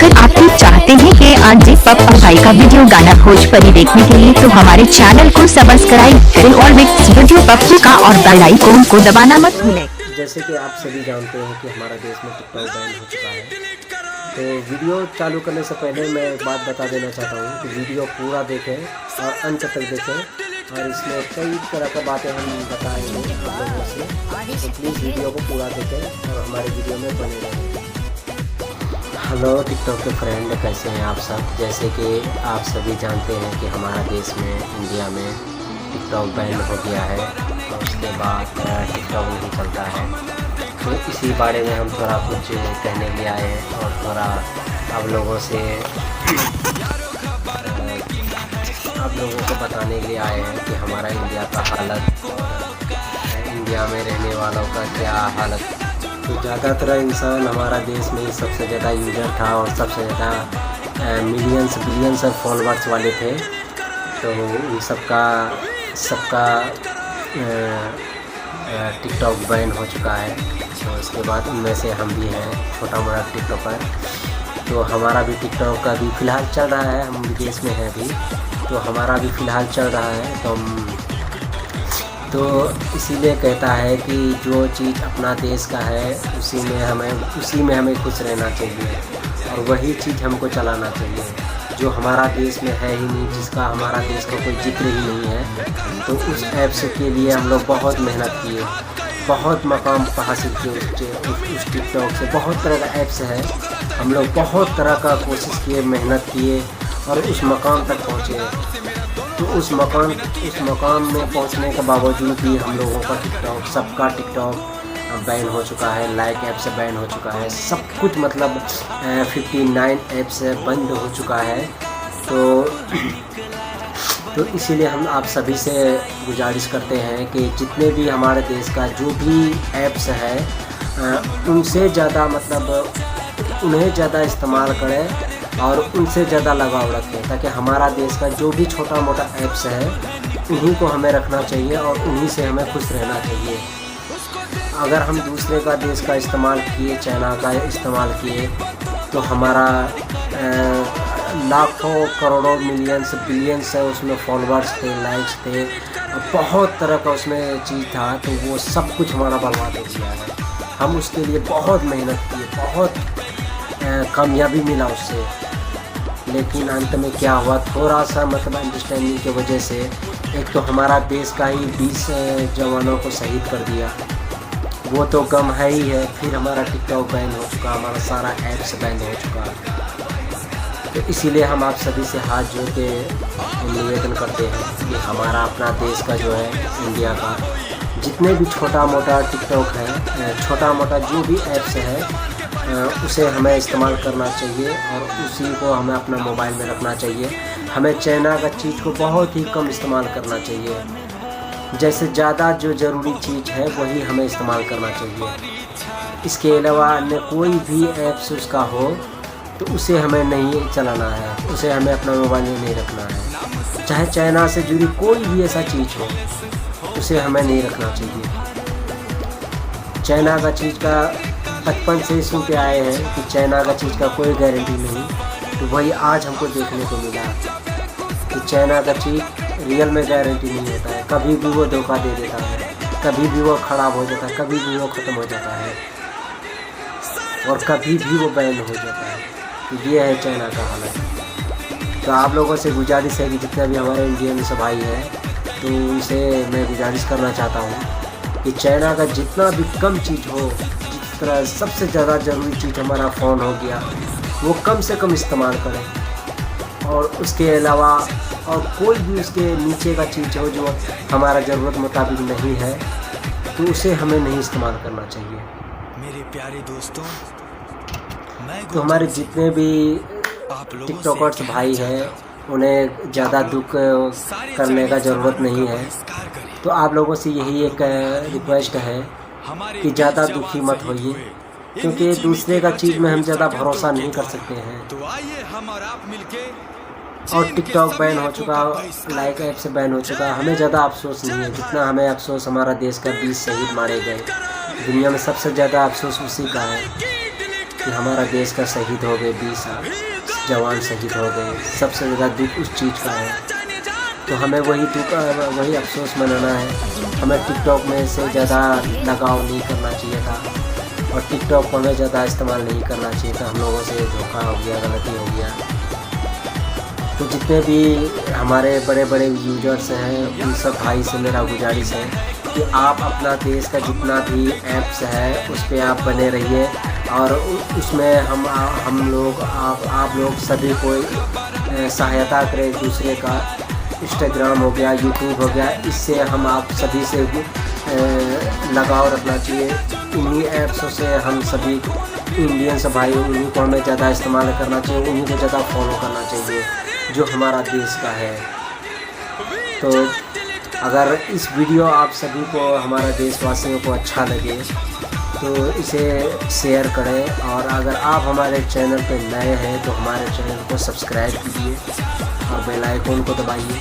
अगर आप भी चाहते हैं कि आरजे पप्पू भाई का वीडियो गाना भोजपुरी देखने के लिए तो हमारे चैनल को सब्सक्राइब करें और मिक्स वीडियो पप्पू का और बेल आइकन को दबाना मत भूलें। जैसे कि आप सभी जानते हैं कि हमारा देश में टिकटॉक बैन हो चुका है, तो वीडियो चालू करने से पहले मैं एक बात बता देना चाहता हूँ कि वीडियो पूरा देखें और अंत तक देखें, और इसमें कई तरह की बातें हम बताएंगे आप लोगों से, तो प्लीज़ वीडियो को पूरा देखें और हमारे वीडियो में बने रहें। हेलो टिकटॉक के फ्रेंड, कैसे हैं आप सब। जैसे कि आप सभी जानते हैं कि हमारा देश में, इंडिया में टिकटॉक बैन हो गया है और उसके बाद टिकटॉक नहीं चलता है, तो इसी बारे में हम थोड़ा कुछ कहने के लिए आए हैं और थोड़ा आप लोगों को बताने के लिए आए हैं कि हमारा इंडिया का हालत, इंडिया में रहने वालों का क्या हालत। तो ज़्यादातर इंसान हमारा देश में ही सबसे ज़्यादा यूज़र था और सबसे ज़्यादा बिलियंस ऑफ फॉलोअर्स वाले थे, तो उन सबका टिकटॉक बैन हो चुका है। तो उसके बाद उनमें से हम भी हैं छोटा मोटा टिकटॉकर, तो हमारा भी टिकटॉक का भी फ़िलहाल चल रहा है, हम विदेश में हैं अभी, तो हमारा भी फ़िलहाल चल रहा है। तो इसीलिए कहता है कि जो चीज़ अपना देश का है उसी में हमें खुश रहना चाहिए और वही चीज़ हमको चलाना चाहिए। जो हमारा देश में है ही नहीं, जिसका हमारा देश का कोई जिक्र ही नहीं है, तो उस ऐप्स के लिए हम लोग बहुत मेहनत किए, बहुत मकाम हासिल किए उस टिकटॉक से। बहुत तरह का ऐप्स है, हम लोग बहुत तरह का कोशिश किए, मेहनत किए और उस मकाम तक पहुँचे। तो उस मकाम में पहुंचने के बावजूद भी हम लोगों का सबका टिकटॉक बैन हो चुका है, लाइक ऐप से बैन हो चुका है, सब कुछ मतलब 59 ऐप से बंद हो चुका है। तो इसीलिए हम आप सभी से गुजारिश करते हैं कि जितने भी हमारे देश का जो भी ऐप्स है उनसे ज़्यादा उन्हें ज़्यादा इस्तेमाल करें और उनसे ज़्यादा लगाव रखें, ताकि हमारा देश का जो भी छोटा मोटा ऐप्स है उन्हीं को हमें रखना चाहिए और उन्हीं से हमें खुश रहना चाहिए। अगर हम दूसरे का देश का इस्तेमाल किए, चाइना का इस्तेमाल किए, तो हमारा लाखों करोड़ों मिलियंस बिलियंस है उसमें फॉलोअर्स थे, लाइक्स थे, बहुत तरह का उसमें चीज़ था, तो वो सब कुछ हमारा बर्बाद हो गया है। हम उसके लिए बहुत मेहनत किए, बहुत कामयाबी मिला उससे, लेकिन अंत में क्या हुआ, थोड़ा सा अंडरस्टैंडिंग की वजह से एक तो हमारा देश का ही 20 जवानों को शहीद कर दिया, वो तो गम है ही है। फिर हमारा टिकटॉक बैन हो चुका, हमारा सारा ऐप्स बैन हो चुका। तो इसीलिए हम आप सभी से हाथ जोड़ के निवेदन करते हैं कि हमारा अपना देश का जो है, इंडिया का जितने भी छोटा मोटा टिकटॉक है, छोटा मोटा जो भी ऐप्स है, उसे हमें इस्तेमाल करना चाहिए और उसी को हमें अपना मोबाइल में रखना चाहिए। हमें चाइना का चीज़ को बहुत ही कम इस्तेमाल करना चाहिए, जैसे ज़्यादा जो ज़रूरी चीज़ है वही हमें इस्तेमाल करना चाहिए। इसके अलावा अन्य कोई भी ऐप्स उसका हो तो उसे हमें नहीं चलाना है, उसे हमें अपना मोबाइल में नहीं रखना है। चाहे चाइना से जुड़ी कोई भी ऐसा चीज़ हो उसे हमें नहीं रखना चाहिए। चाइना का चीज़ का बचपन से ही सुनते आए हैं कि चाइना का चीज़ का कोई गारंटी नहीं, तो वही आज हमको देखने को मिला कि चाइना का चीज़ रियल में गारंटी नहीं होता है। कभी भी वो धोखा दे देता है, कभी भी वो ख़राब हो जाता है, कभी भी वो ख़त्म हो जाता है और कभी भी वो बैन हो जाता है। तो ये है चाइना का हालत। तो आप लोगों से गुजारिश है कि जितने भी हमारे इंडियन से भाई हैं, तो उनसे मैं गुजारिश करना चाहता हूँ कि चाइना का जितना भी कम चीज़ हो, सबसे ज़्यादा ज़रूरी चीज़ हमारा फ़ोन हो गया, वो कम से कम इस्तेमाल करें, और उसके अलावा और कोई भी उसके नीचे का चीज़ हो जो हमारा ज़रूरत मुताबिक नहीं है, तो उसे हमें नहीं इस्तेमाल करना चाहिए। मेरे प्यारे दोस्तों, तो हमारे जितने भी टिकटॉकर्स भाई हैं उन्हें ज़्यादा दुख करने का ज़रूरत नहीं है। तो आप लोगों से यही एक रिक्वेस्ट है कि ज़्यादा दुखी मत होइए, क्योंकि दूसरे का चीज़ में हम ज़्यादा भरोसा नहीं कर सकते हैं। और टिकटॉक बैन हो चुका, लाइक ऐप से बैन हो चुका, हमें ज़्यादा अफसोस नहीं है जितना हमें अफसोस हमारा देश का 20 शहीद मारे गए। दुनिया में सबसे ज़्यादा अफसोस उसी का है। कि हमारा देश का शहीद हो गए, 20 जवान शहीद हो गए। सबसे ज़्यादा दुख उस चीज़ का है, तो हमें वही अफसोस मनाना है। हमें टिकटॉक में से ज़्यादा लगाव नहीं करना चाहिए था, और टिकटॉक को हमें ज़्यादा इस्तेमाल नहीं करना चाहिए था। हम लोगों से धोखा हो गया, गलती हो गया। तो जितने भी हमारे बड़े बड़े यूजर्स हैं, उन सब भाई से मेरा गुजारिश है कि आप अपना देश का जितना भी ऐप्स है उस पर आप बने रहिए, और उसमें हम लोग आप लोग सभी को सहायता करें एक दूसरे का। इंस्टाग्राम हो गया, यूट्यूब हो गया, इससे हम आप सभी से लगाव रखना चाहिए। इन्हीं ऐप्सों से हम सभी इंडियंस भाई, उन्हीं को हमें ज़्यादा इस्तेमाल करना चाहिए, उन्हीं को ज़्यादा फॉलो करना चाहिए जो हमारा देश का है। तो अगर इस वीडियो आप सभी को, हमारा देशवासियों को अच्छा लगे तो इसे शेयर करें, और अगर आप हमारे चैनल पर नए हैं तो हमारे चैनल को सब्सक्राइब कीजिए और बेल आइकन को दबाइए।